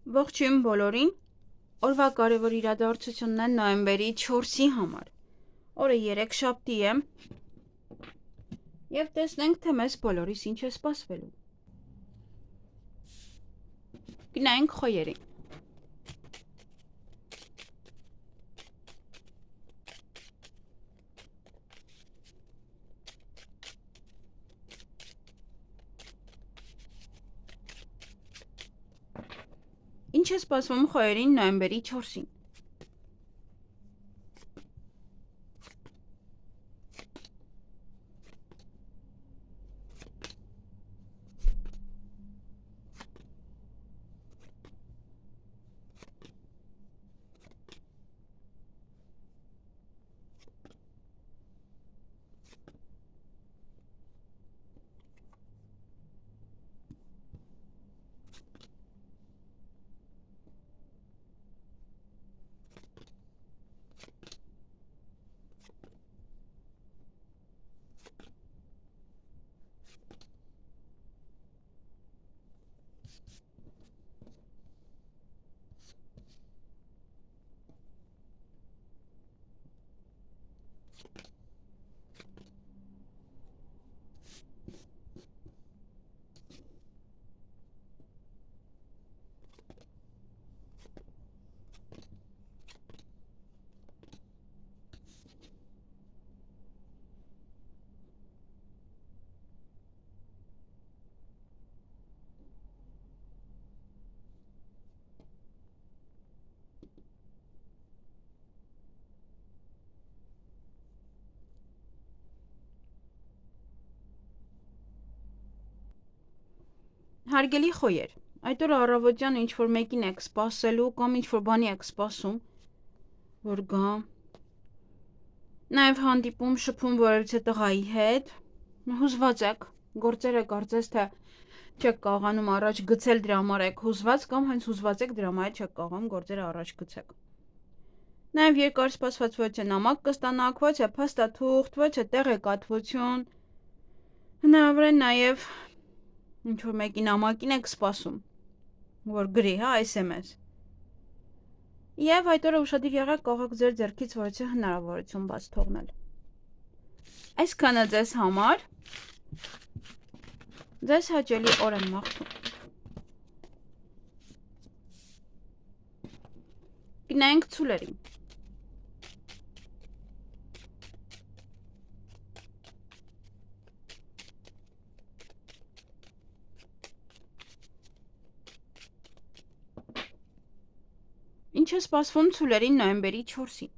Ողջույն բոլորին, օրվա կարևոր իրադարձությունն է նոյեմբերի 4-ի համար, օրը երեքշաբթի է և տեսնենք, թե մեզ բոլորիս ինչ է սպասվելու։ Գնայինք խոյերին։ Ինչ է սպասվում խոյերին նոյեմբերի 4-ին։ Հարգելի խոյեր, այդ օրը առավոտյան ինչ-որ մեկին եք սպասելու կամ ինչ-որ բանի եք սպասում, որ գա, նաև հանդիպում շփում որևիցե տղայի հետ, հուզված եք, գործերը կարծես թե չեք կարողանում առաջ գցել, դրա համար եք հուզված կամ հենց հուզված եք, դրա համար չեք կարողանում գործերը առաջ գցեք։ Նաև երկար սպասված ոչ է նամակ կստանաք, ոչ է փաստաթուղթ, ոչ է տեղեկատվություն, հնարավոր է նաև ինչ-որ մեկի նամակին եք սպասում, որ գրի, SMS։ Եվ այդ օրը ուշադիր եղեք, կարող ձեր ձեռքից որևիցե հնարավորություն բաց թողնել։ Այսքանը ձեզ համար, ձեզ հաճելի օր եմ մաղթում։ Գնայինք ցուլերին։ Ինչ է սպասվում ցուլերին նոյեմբերի 4-ին։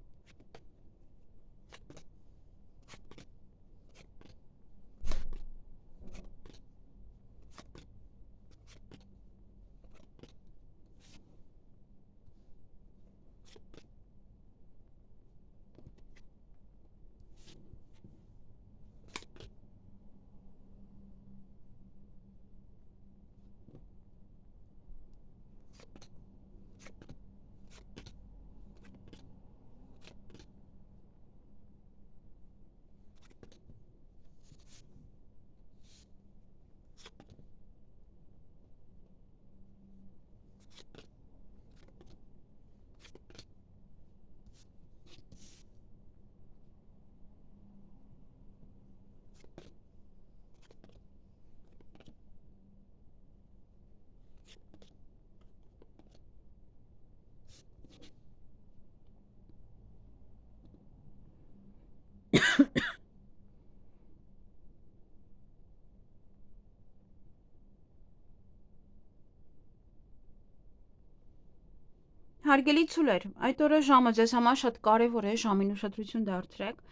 Հարգելի ցուլեր, այդ օրը ժամը ձեզ համար շատ կարևոր է, ժամին ուշադրություն դարձրեք,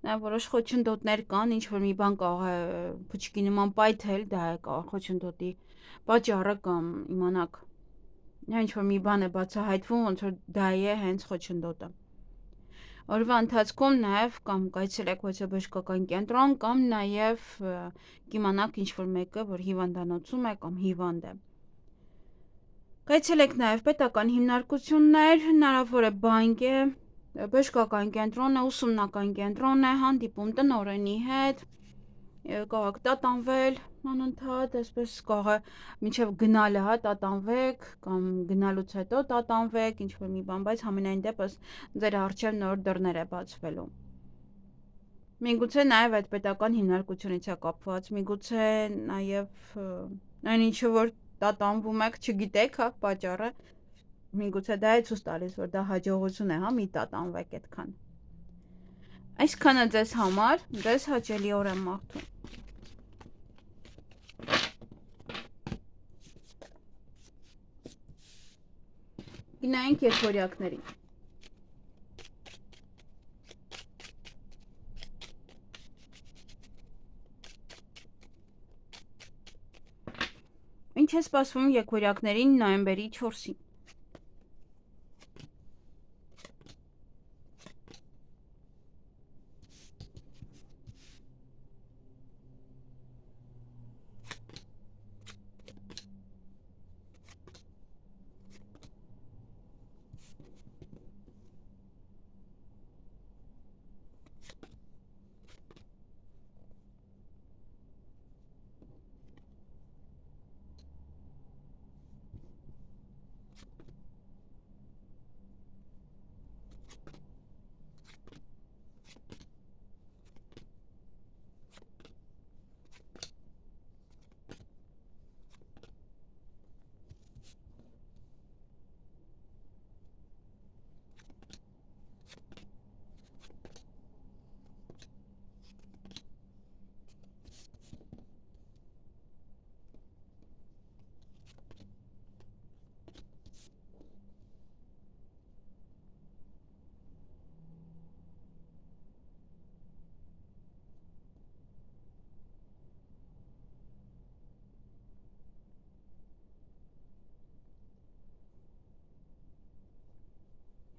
նաև որոշ խոչընդոտներ կան, ինչ-որ մի բան կարող է փուչկի նման պայթել, դա է կարող խոչընդոտի պատճառը կամ իմանաք, ինչ-որ մի բան է բացահայտվում, ոնց որ դա է հենց խոչընդոտը։ Օրվա ընթացքում նաև կամ կայցելեք ոչ բժշկական կենտրոն կամ նաև կիմանաք ինչ-որ մեկը, որ հիվանդանոցում է կամ հիվանդ է։ Կայցելեք նաև պետական հիմնարկություններ, հնարավոր է բանկ է, բժշկական կենտրոն է, ուսումնական կենտրոն է, հանդիպում տնօրենի հետ, Կարող եք տատանվել անընդհատ, այսպես կարող է մինչև գնալը հա տատանվեք կամ գնալուց հետո տատանվեք, ինչ-որ մի բան, բայց համենայն դեպս ձեր առջև նոր դռներ է բացվելու։ Միգուցե նաև այդ պետական հիմնարկությունից է կապված, միգուցե նաև այն ինչը որ տատանվում եք, չգիտեք, հա, պատճառը, միգուցե դա է ցույց տալիս, որ դա հաջողություն է, հա, մի տատանվեք այդքան։ Այսքանը ձեզ համար, ձեզ հաճելի օր եմ մաղթում։ Գնայինք երթորյակներին։ Ինչ է սպասվում եկորյակներին նոյեմբերի 4-ին։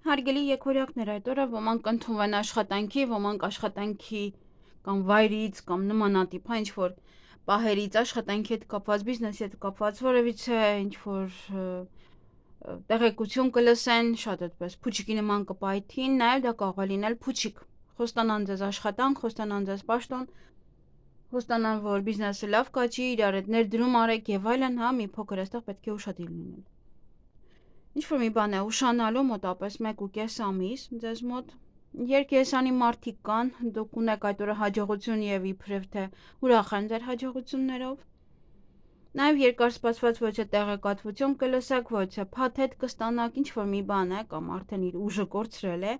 Հարգելի եկորյակներ, այդ օրը ոմանք ընդունվեն աշխատանքի, ոմանք աշխատանքի կամ վայրից կամ նմանատիպ, հա ինչ-որ պահերից աշխատանքի հետ կապված, բիզնեսի հետ կապված, որևիցե ինչ-որ տեղեկություն կլսեն, շատ այդպես փուչիկի նման կպայթին, նաև դա կարող է լինել փուչիկ, խոստանան ձեզ աշխատանք, խոստանան ձեզ պաշտոն, խոստանան, որ բիզնեսը լավ կաճի, իրար հետ ներդրում արեք եւ այլն, հա, մի փոքր այստեղ պետք է ուշադիր լինել։ Ինչ-որ մի բան է ուշանալու մոտապես 1.5 ամիս, ձեզ մոտ երկեսանի մարդիկ կան, դուք ունեք այդ օրը հաջողություն եւ իբրև թե ուրախ են ձեր հաջողություններով։ Նաև երկար սպասված ոչ է տեղեկատվություն կլսեք, ոչ է փաթեթ կստանաք, ինչ-որ մի բան է կամ արդեն իր ուժը կորցրել է։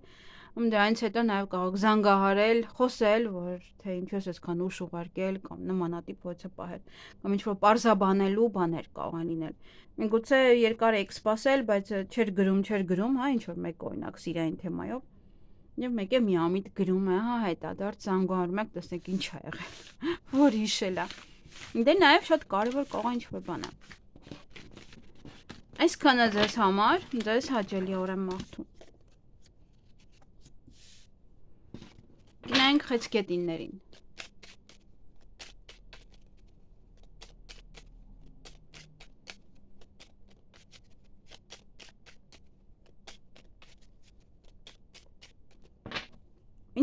Դրանից հետո նաև կարող զանգահարել, խոսել, որ թե ինչու ես այսքան ուշ ուղարկել կամ նմանատիպ ոչ է պահել, կամ ինչ-որ պարզաբանելու բաներ կարող են լինել։ Միգուցե երկար եք սպասել, բայց չէր գրում, հա, ինչ-որ մեկ օրինակ սիրային թեմայով։ Եվ մեկ է միամիտ գրում է, հա, հետադարձ զանգահարում եք, տեսնեք ինչ ա եղել, որ հիշել է։ Դե նաև շատ կարևոր կարող է ինչ-որ բան է։ Այսքանը ձեզ համար, ձեզ հաճելի օր եմ մաղթում։ Գնայինք խեցգետիններին։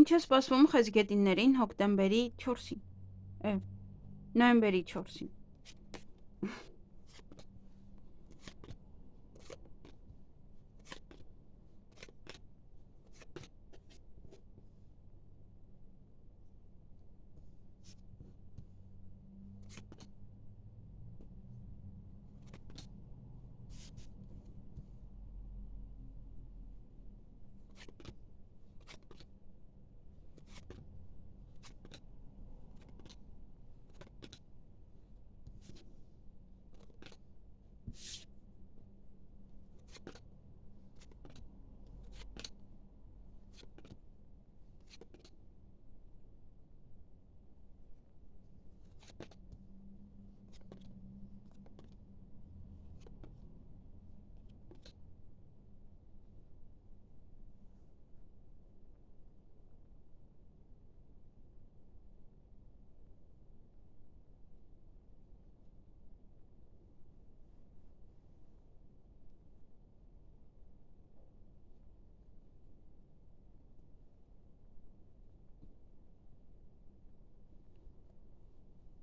Ինչ է սպասվում խեցգետիններին հոկտեմբերի 4-ին, նոյեմբերի 4-ին։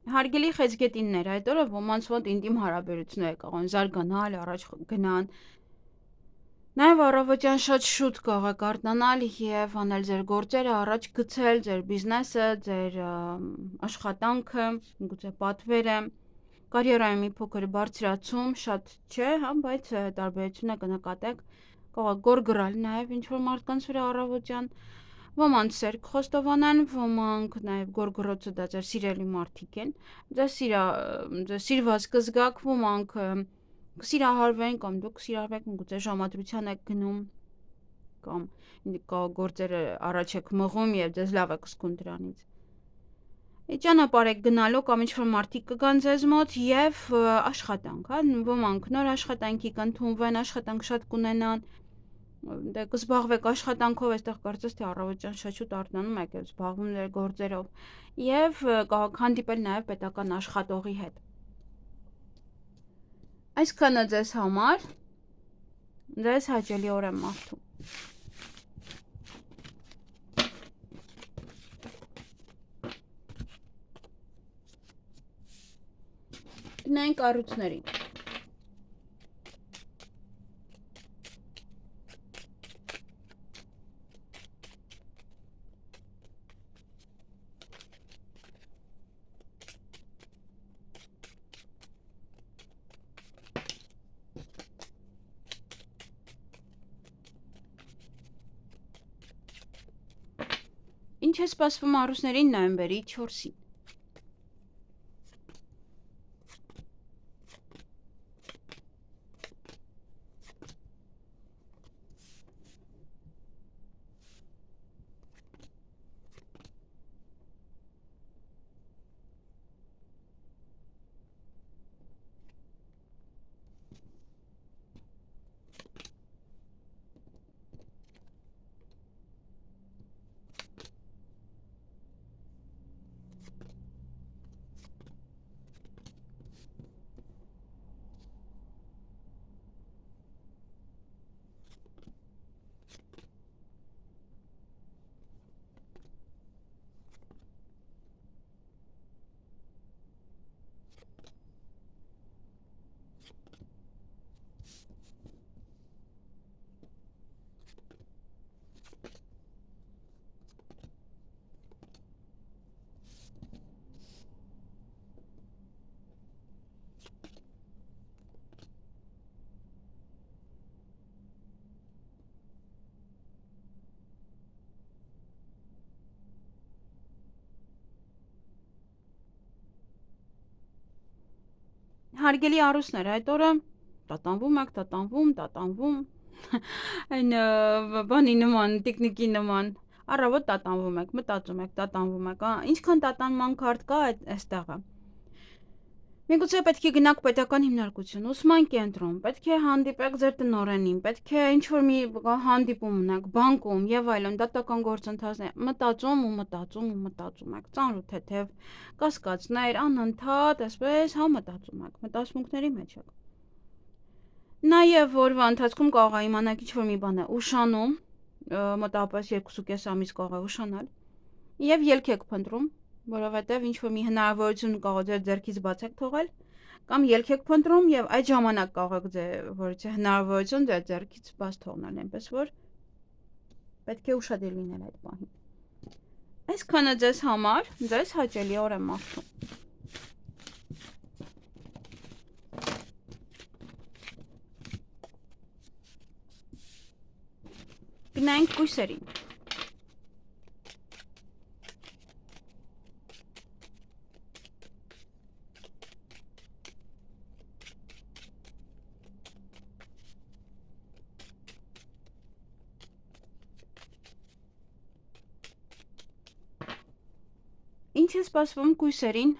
Հարգելի խեցգետիններ, այդ օրը ոմանց մոտ ինտիմ հարաբերություններ կարող են զարգանալ, առաջ գնան։ Նաև առավոտյան շատ շուտ կարող եք արթնանալ եւ անել ձեր գործերը, առաջ գցել ձեր բիզնեսը, ձեր աշխատանքը, գուցե պատվերը, կարիերայի մի փոքր բարձրացում, շատ չէ, հա, բայց տարբերությունը կնկատեք, կարող եք գորգռալ նաև ինչ-որ մարդկանց վրա առավոտյան, ոմանց սեր կխոստովանեն, ոմանք նաև գորգռոցը դա ձեր սիրելի մարդիկ են, ձեզ սիրված կզգաք, ոմանք կսիրահարվեն կամ դուք կսիրահարվեք, գուցե ժամադրության եք գնում կամ գործերը առաջ եք մղում եւ ձեզ լավ եք զգում դրանից։ Ճանապարհ եք գնալու կամ ինչ-որ մարդիկ կգան ձեզ մոտ եւ աշխատանք, հա, ոմանք նոր աշխատանքի կընդունվեն, աշխատանք շատ կունենան, դե կզբաղվեք աշխատանքով, այստեղ կարծես թե առավոտյան շատ շուտ արթնանում եք եւ զբաղվում ձեր գործերով եւ կարող հանդիպել նաեւ պետական աշխատողի հետ։ Այսքանը ձեզ համար, ձեզ հաճելի օր եմ մաղթում։ Գնանք կառույցներին։ Ինչ է սպասվում առուսներին նոյեմբերի 4-ին։ Հարգելի առուսներ, այդ օրը տատանվում եք, տատանվում, այն բանի նման, տիկնիկի նման, առավոտ տատանվում եք, մտածում եք, տատանվում եք, ինչքան տատանման քարտ կա այստեղը։ Միգուցե պետք է գնաք պետական հիմնարկություն, ուսման կենտրոն, պետք է հանդիպեք ձեր տնօրենին, պետք է ինչ-որ մի հանդիպում ունեք, բանկում եւ այլն, դատական գործընթացներ, մտածում եք, ծանր ու թեթև կասկածներ, անընդհատ, այսպես, հա, մտածում եք, մտածմունքների մեջ եք։ Նաեւ օրվա ընթացքում կարող է իմանաք ինչ-որ մի բան է ուշանում, մոտավորապես 2.5 ամիս կարող է ուշանալ, եւ ելք եք փնտրում, որովհետև ինչ-որ մի հնարավորություն կարող ձեր ձեռքից բաց եք թողել, կամ ելք եք փնտրում եւ այդ ժամանակ կարող եք որից հնարավորություն ձեր ձեռքից բաց թողնել, այնպես որ պետք է ուշադիր լինել այդ պահին։ Այսքանը ձեզ համար, ձեզ հաճելի օր եմ մաղթում։ Գնանք կույսերին։ Ինչ է սպասվում կույսերին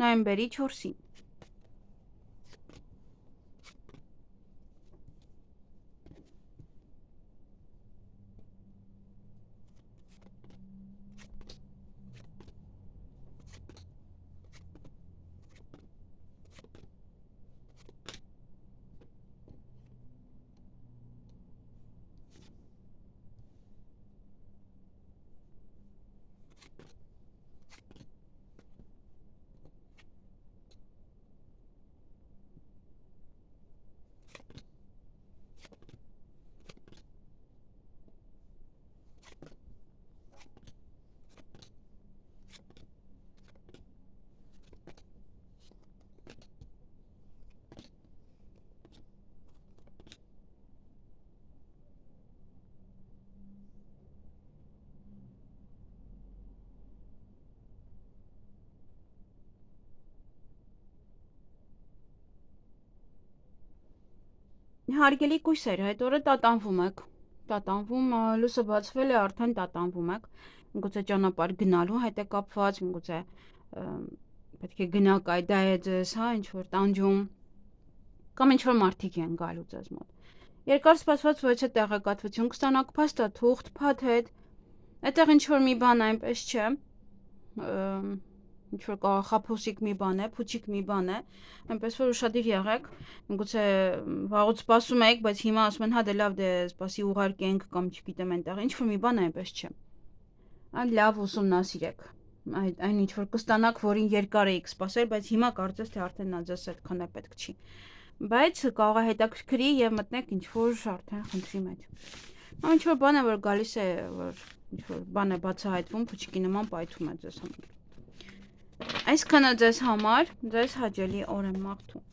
նոյեմբերի 4-ին։ Հարգելի կույսեր, այդ օրը տատանվում եք, լույսը բացվել է, արդեն տատանվում եք, միգուցե ճանապարհ գնալու հետ է կապված, միգուցե պետք է գնաք, այդ դա է ձեզ, հա, ինչ-որ տանջում, կամ ինչ-որ մարդիկ են գալու ձեզ մոտ։ Երկար սպասված ոչ է տեղեկատվություն կստանաք փաստաթուղթ, փաթեթ, այդտեղ ինչ-որ մի բան այնպես չէ, ինչ-որ խափոսիկ մի բան է, փուչիկ մի բան է, այնպես որ ուշադիր եղեք, միգուցե վաղուց սպասում եք, բայց հիմա ասում են, հա դե լավ, դե սպասի ուղարկենք կամ չգիտեմ այնտեղ, ինչ-որ մի բան այնպես չէ։ Այն լավ ուսումնասիրեք։ Այն ինչ-որ կստանաք, որին երկար էիք սպասել, բայց հիմա կարծես թե արդեն նա ձեզ այդքան է պետք չի։ Բայց կարող է հետաքրքրի եւ մտնեք ինչ-որ արդեն խնդրի մեջ։ Ինչ-որ բան է, որ գալիս է, որ ինչ-որ բան է բացահայտվում, փուչիկի նման պայթում է ձեզ համար։ Այսքանը ձեզ համար, ձեզ հաճելի օր եմ մաղթում։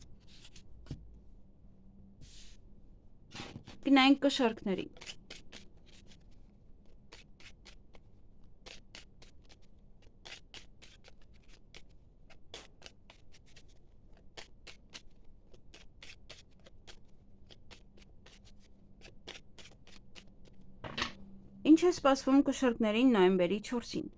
Գնանք կշարքների։ Ինչ է սպասվում կշարքներին նոյեմբերի 4-ին։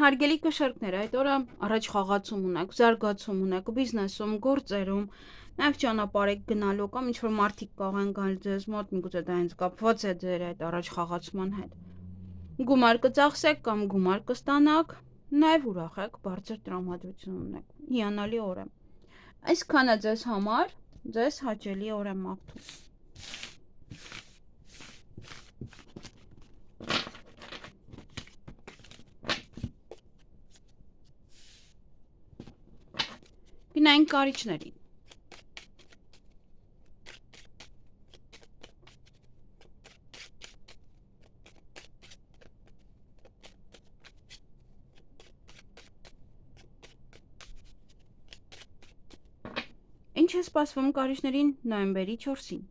Հարգելի կշարքներ, այդ օրը առաջ խաղացում ունեք, զարգացում ունեք, բիզնեսում, գործերում, նաև ճանապարհ եք գնալու կամ ինչ-որ մարդիկ կարող են գալ ձեզ մոտ, միգուցե դա հենց կապված է ձեր այդ առաջ խաղացման հետ։ Գումար կծախսեք կամ գումար կստանաք, նաև ուրախ եք, բարձր տրամադրություն ունեք։ Հիանալի օր է։ Այսքանը ձեզ համար, ձեզ հաճելի օր եմ մաղթում։ Գնանք կարիճներին։ Ինչ է սպասվում կարիճներին նոյեմբերի 4-ին։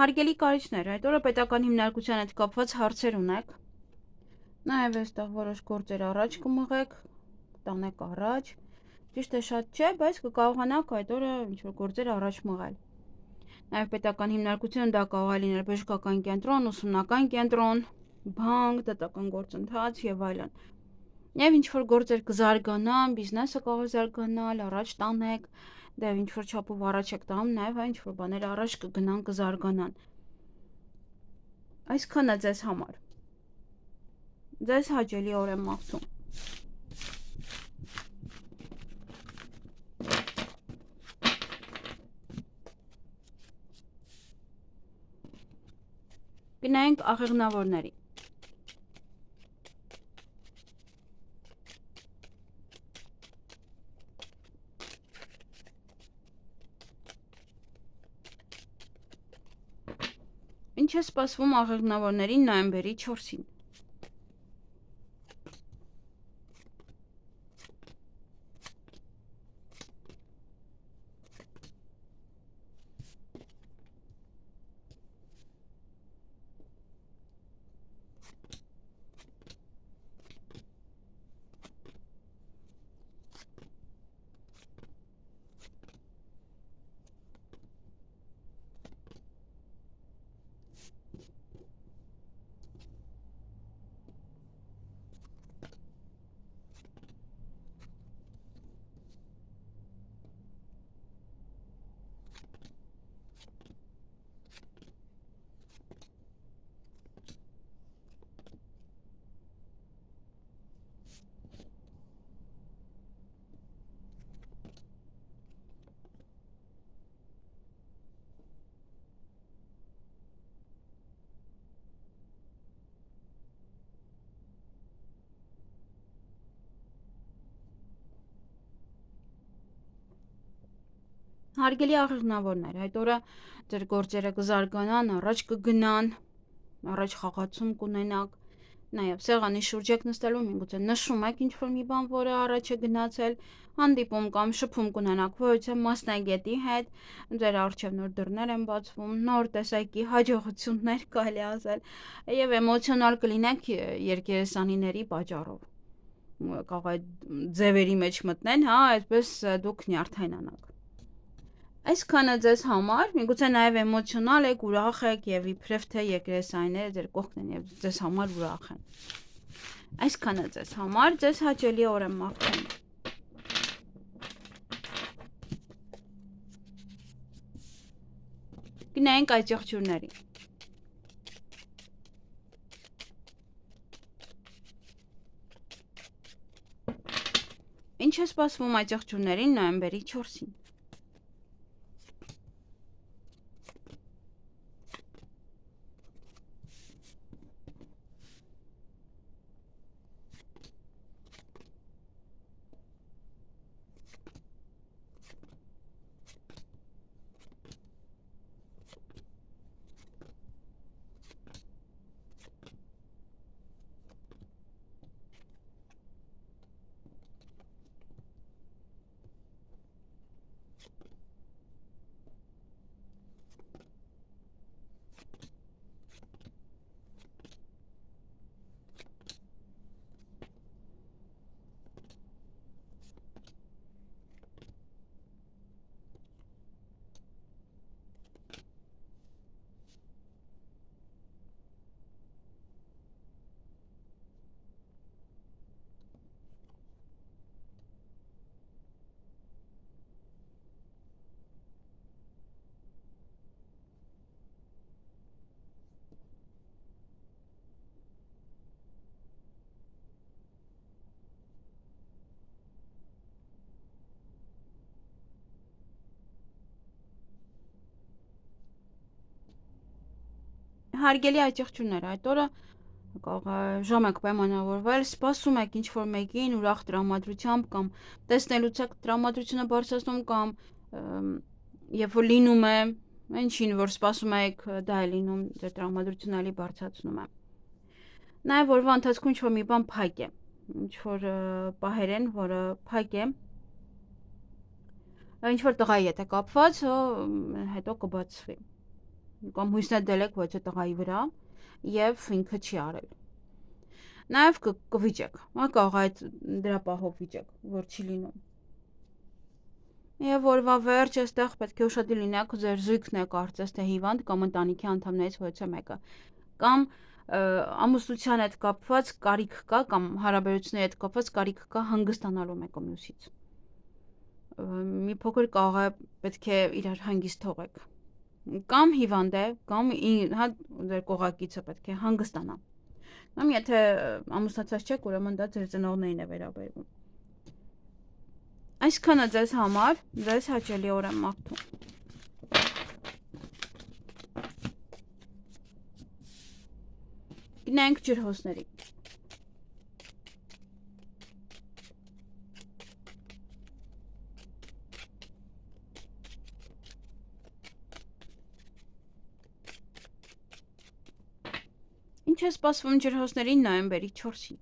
Հարգելի կարիճներ, այդ օրը պետական հիմնարկության հետ կապված հարցեր ունեք։ Նաև այստեղ որոշ գործեր առաջ կմղեք, տանեք առաջ։ Ճիշտ է շատ չէ, բայց կկարողանաք այդ օրը ինչ-որ գործեր առաջ մղել։ Նաև պետական հիմնարկությունը դա կարող է լինել բժշկական կենտրոն, ուսումնական կենտրոն, բանկ, դատական գործընթաց եւ այլն։ Եվ ինչ-որ գործեր կզարգանան, բիզնեսը կարող է զարգանալ, առաջ տանեք, դե ինչ-որ չափով առաջ եք տանում, նաև ինչ-որ բաներ առաջ կգնան, կզարգանան։ Այսքանը ձեզ համար։ Ձեզ հաճելի օր եմ մաղթում։ Գնանք աղեղնավորների։ Ինչ է սպասվում աղեղնավորներին նոյեմբերի 4-ին։ Հարգելի աղեղնավորներ, այդ օրը ձեր գործերը կզարգանան, առաջ կգնան, առաջ խաղացում կունենաք, նաև սեղանի շուրջ եք նստելու, միգուցե նշում եք ինչ-որ մի բան, որը առաջ է գնացել, հանդիպում կամ շփում կունենաք որևէ մասնագետի հետ, ձեր առջև նոր դռներ են բացվում, նոր տեսակի հաջողություններ կարելի ասել, եւ էմոցիոնալ կլինեք երկերեսանիների պատճառով։ Կարող է ձևերի մեջ մտնեն, հա, այդպես դուք նյարդայնանաք։ Այսքանը ձեզ համար, միգուցե նաև էմոցիոնալ եք, ուրախ եք եւ իբրև թե երկերեսայինները ձեր կողքն են եւ ձեզ համար ուրախ են։ Այսքանը ձեզ համար, ձեզ հաճելի օր եմ մաղթում։ Գնանք այդ եղջյուրների։ Ինչ է սպասվում այդ եղջյուրներին նոյեմբերի 4-ին։ Հարգելի այճեղջյուրներ, այդ օրը կարող է ժամ եք պայմանավորվել, սպասում եք ինչ-որ մեկին ուրախ տրամադրությամբ կամ տեսնելուց եք տրամադրությունը բարձրացնում կամ երբ որ լինում է, ինչին որ սպասում եք, դա է լինում, ձեր տրամադրությունը էլի բարձրացնում է։ Նաև օրվա ընթացքում ինչ-որ մի բան փակ է, ինչ-որ պահեր են, որը փակ է, ինչ-որ տղայի հետ է կապված, հետո կբացվի։ Կամ հույսներ դելեք ոչ է տղայի վրա եւ ինքը չի արել։ Նաեւ կվիճեք, հա, կարող է այդ դրա պահով վիճեք, որ չի լինում։ Եվ որվա վերջ այստեղ պետք է ուշադիր լինեք, ձեր զույգն է կարծես թե հիվանդ կամ ընտանիքի անդամներից ոչ մեկը։ Կամ ամուսնության հետ կապված կարիք կա կամ հարաբերությունների հետ կապված կարիք կա հանգստանալու մեկը մյուսից։ Մի փոքր կարող է պետք է իրար հանգիստ թողեք։ Կամ հիվանդ է, կամ հա ձեր կողակիցը պետք է հանգստանա։ Կամ եթե ամուսնացած չեք, ուրեմն դա ձեր ծնողներին է վերաբերվում։ Այսքանը ձեզ համար, ձեզ հաճելի օր եմ մաղթում։ Գնանք ջրհոսների։ Ինչ է սպասվում ջրհոսներին նոյեմբերի 4-ին։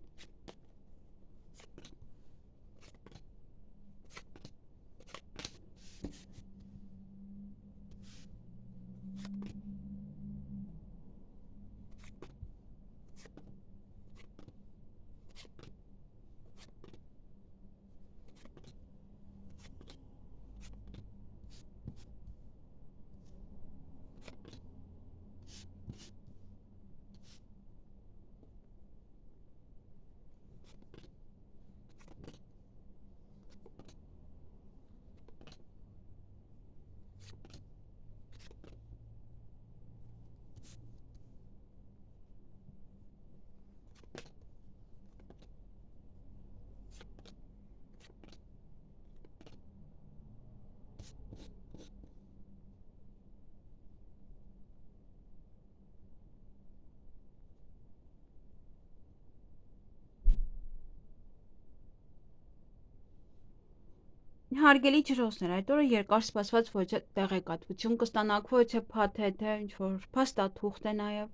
Հարգելի ջրհոսներ, այդ օրը երկար սպասված ոչ տեղեկատվություն կստանաք, ոչ է փաթեթ է, ինչ-որ փաստաթուղթ է նաև։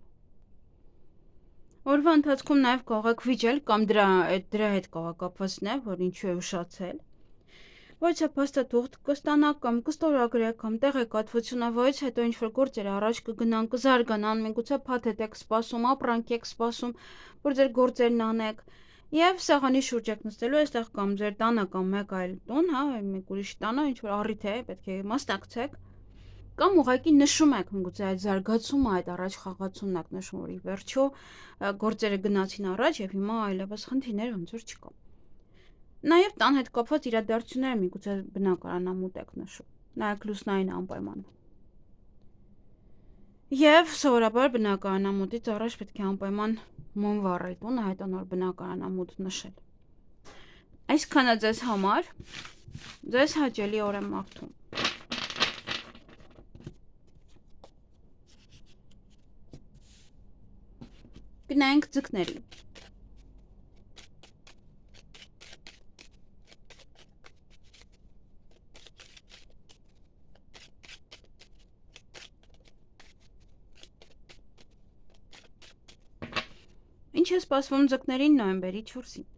Օրվա ընթացքում նաև կարող եք վիճել կամ դրա հետ կարող կապված նաև, որ ինչու է ուշացել։ Ոչ է փաստաթուղթ կստանաք կամ կստորագրեք կամ տեղեկատվությունը, ոչ հետո ինչ-որ գործեր առաջ կգնան, կզարգանան, միգուցե փաթեթ եք սպասում, ապրանք եք սպասում, որ ձեր գործերն անեք։ Եվ սեղանի շուրջ եք նստելու այստեղ կամ ձեր տանը կամ մեկ այլ տուն, հա, մեկ ուրիշ տանը, ինչ որ առիթ է, պետք է մասնակցեք։ Կամ ուղղակի նշում եք, միգուցե այդ զարգացումը, այդ առաջ խաղացումն եք նշում, որ ի վերջո գործերը գնացին առաջ եւ հիմա այլևս խնդիրներ ոնց որ չկա։ Նաեւ տան հետ կապված իրադարձությունները միգուցե բնակարանամուտ եք նշում։ Նայեք լուսնային անպայման։ Եվ սովորաբար բնակարանամուտից առաջ պետք է անպայման մոմ վառել տունը, հետո նոր բնակարանամուտ նշել։ Այսքանը ձեզ համար, ձեզ հաճելի օր եմ մաղթում։ Գնանք ձկների։ Ինչ է սպասվում ձկներին նոյեմբերի 4-ին։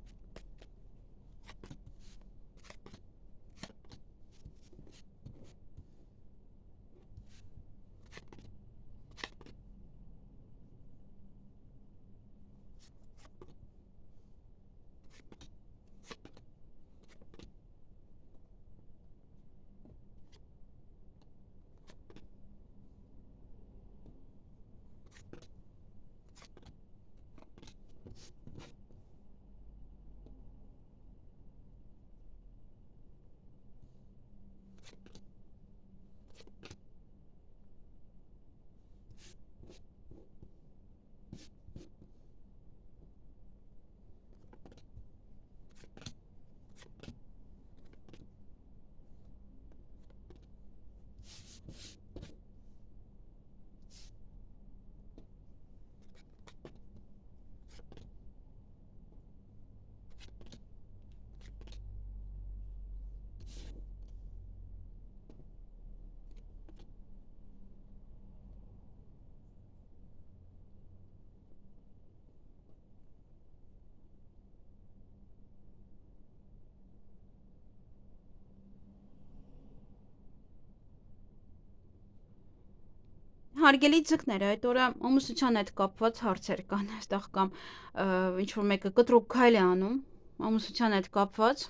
Հարգելի ձկներ, այդ օրը ամուսնության հետ կապված հարցեր կան, այստեղ կամ ինչ-որ մեկը կտրուկ քայլ է անում, ամուսնության հետ կապված,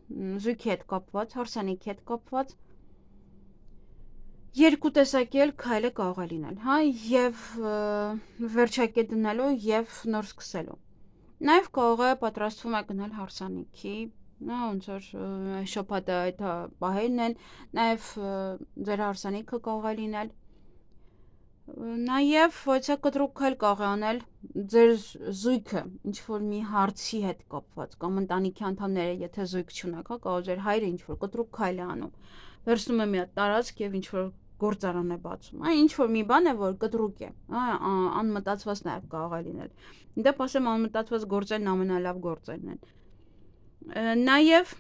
զույգի հետ կապված, հարսանիքի հետ կապված, երկու տեսակի էլ քայլը կարող է լինել, հա, եւ վերջակետ դնելու եւ նոր սկսելու։ Նաեւ կարող է պատրաստվում է գնալ հարսանիքի, նա ոնց որ շփաթը այդ պահերն են, նաեւ ձեր հարսանիքը կարող է լինել Նաև ոչա կտրուկ էլ կարող է անել ձեր զույգը ինչ որ մի հարցի հետ կապված կամ ընտանիքի անդամները, եթե զույգ չունեք, հա, կարող ձեր հայրը ինչ որ կտրուկ քայլ է անում, վերցնում է մի հատ տարածք եւ ինչ որ գործարան է բացում, ինչ որ մի բան է, որ կտրուկ է, անմտածված նաև կարող է լինել։ Դե ասեմ անմտածված գործերն ամենալավ գործերն են։ Նաև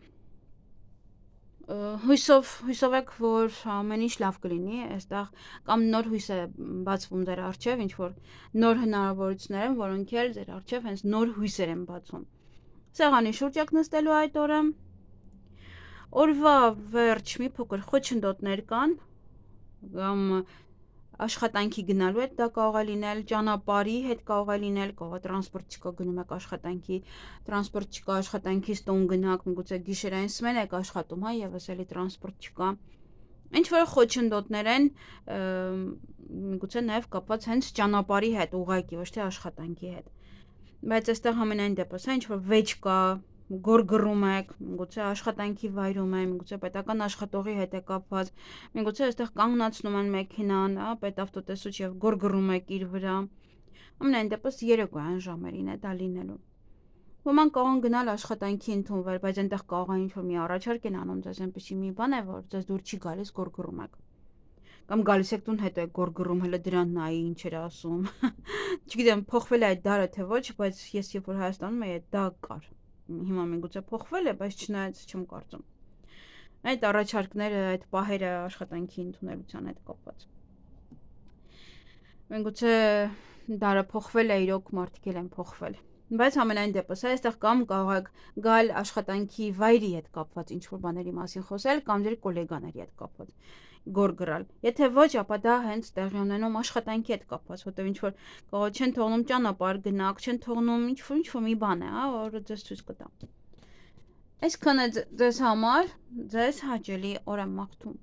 հույսով եք, որ ամեն ինչ լավ կլինի, այստեղ կամ նոր հույս է բացվում ձեր առջև, ինչ որ նոր հնարավորություններ են, որոնք էլ ձեր առջև հենց նոր հույսեր են բացում։ Սեղանի շուրջ եք նստելու այդ օրը։ Օրվա վերջ մի փոքր խոչընդոտներ կան, կամ աշխատանքի գնալու հետ դա կարող է լինել, ճանապարհի հետ կարող է լինել, կարող է տրանսպորտ չկա, գնում եք աշխատանքի, տրանսպորտ չկա, աշխատանքից տուն գնաք, միգուցե գիշերային սմեն եք աշխատում, հա, եւս էլի տրանսպորտ չկա։ Ինչ որ խոչընդոտներ են, միգուցե նաև կապված հենց ճանապարհի հետ, ուղղակի ոչ թե աշխատանքի հետ։ Բայց այստեղ ամենայն դեպս, հա, ինչ որ վեճ կա, գորգռում եք, միգուցե աշխատանքի վայրում է, միգուցե պետական աշխատողի հետ է կապված, միգուցե այստեղ կանգնացնում են մեքենան, հա, պետավտոտեսուչ եւ գորգռում եք իր վրա։ Ամենայն դեպս երեկոյան ժամերին է դա լինելու։ Ոմանք կարող են գնալ աշխատանքի ընդունվել, բայց այնտեղ կարող է ինչ-որ մի առաջարկ են անում ձեզ այնպեսի մի բան է, որ ձեզ դուր չի գալիս, գորգռում եք։ Կամ գալիս եք տուն, հետո եք գորգռում, հələ դրան նայի ինչ էր ասում։ Չգիտեմ, փոխվել է այդ դարը թե ոչ, բայց ես երբ որ Հայաստանում էի, դա կար։ Հիմա միգուցե փոխվել է, բայց չնայած չեմ կարծում։ Այդ առաջարկները, այդ պահերը աշխատանքի ընդունելության հետ կապված։ Միգուցե դարը փոխվել է, իրոք մարդիկ են փոխվել։ Բայց ամենայն դեպս այստեղ կամ կարող եք գալ աշխատանքի վայրի հետ կապված ինչ որ բաների մասին խոսել կամ ձեր գոլեգաների հետ կապված գորգրալ։ Եթե ոչ, ապա դա հենց տեղի ունենում աշխատանքի հետ կապված, որտեղ ինչ որ կարող չեն թողնում ճանապարհ գնաք, չեն թողնում ինչ որ մի բան է, հա, որը ձեզ ցույց կտա։ Այսքանը ձեզ համար, ձեզ հաճելի օր եմ մաղթում։